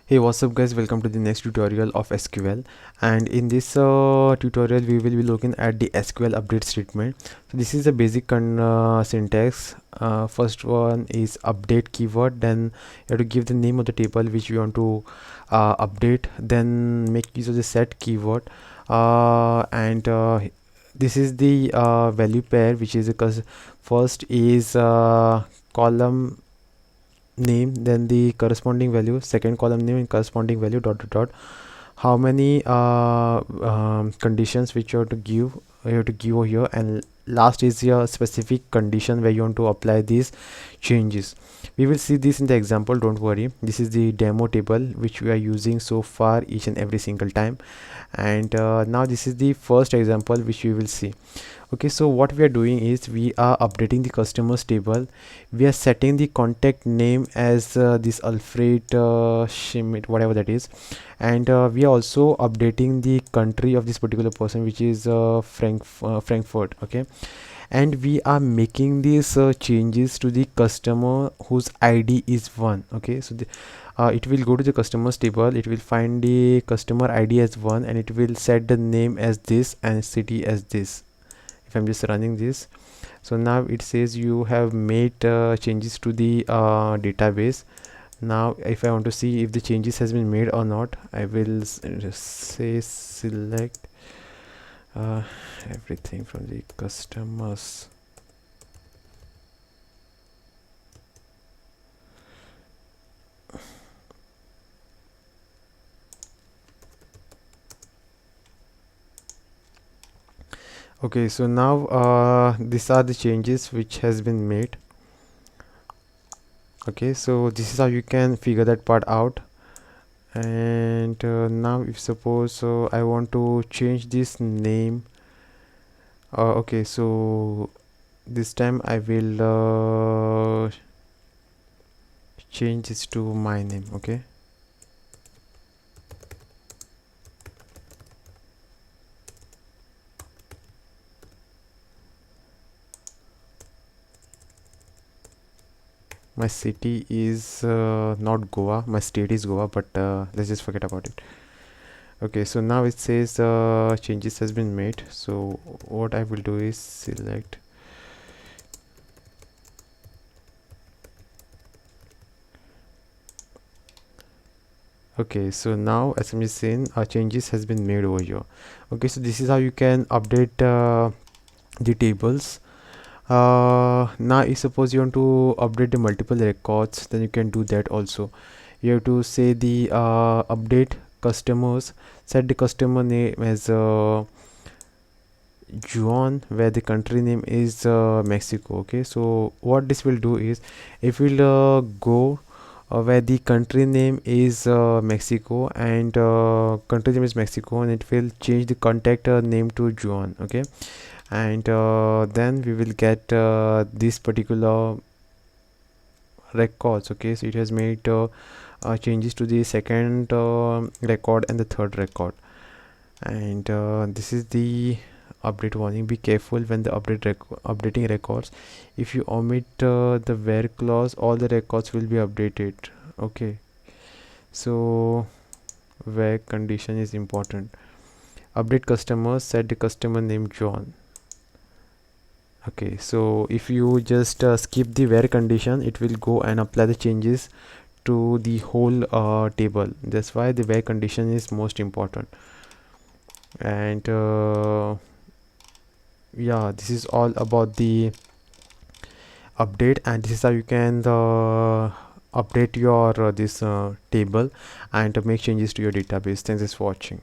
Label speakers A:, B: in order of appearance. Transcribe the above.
A: Hey, what's up guys, welcome to the next tutorial of SQL. And in this tutorial we will be looking at the SQL update statement. So this is a basic syntax. First one is update keyword, then you have to give the name of the table which you want to update, then make use of the set keyword, and this is the value pair, which is because first is column name, then the corresponding value, second column name and corresponding value, dot dot dot. How many conditions which you have to give over here, and last is your specific condition where you want to apply these changes. We will see this in the example, don't worry. This is the demo table which we are using so far each and every single time, and now this is the first example which we will see. Okay, so what we are doing is we are updating the customers table. We are setting the contact name as this Alfred Schmidt, whatever that is, and we are also updating the country of this particular person, which is Frankfurt. Okay, and we are making these changes to the customer whose ID is 1. Okay, so it will go to the customers table, it will find the customer ID as 1, and it will set the name as this and city as this. If I'm just running this, so now it says you have made changes to the database. Now if I want to see if the changes has been made or not, I will say select everything from the customers. Okay, so now these are the changes which has been made. Okay, so this is how you can figure that part out. And now if suppose I want to change this name, okay, so this time I will change this to my name. Okay, my city is not Goa, my state is Goa, but let's just forget about it. Okay, so now it says changes has been made. So what I will do is select. Okay, so now as I'm saying, changes has been made over here. Okay, so this is how you can update the tables. Now if suppose you want to update the multiple records, then you can do that also. You have to say the update customers, set the customer name as Juan, where the country name is Mexico. Okay, so what this will do is, if we'll go where the country name is Mexico, and country name is Mexico, and it will change the contact name to Juan. Okay, and then we will get this particular records. Okay, so it has made changes to the second record and the third record, and this is the update warning. Be careful when the updating records. If you omit the where clause, all the records will be updated. Okay, so where condition is important. Update customer, set the customer name John. Okay, so if you just skip the where condition, it will go and apply the changes to the whole table. That's why the where condition is most important. And yeah, this is all about the update, and this is how you can update your this table and make changes to your database. Thanks for watching.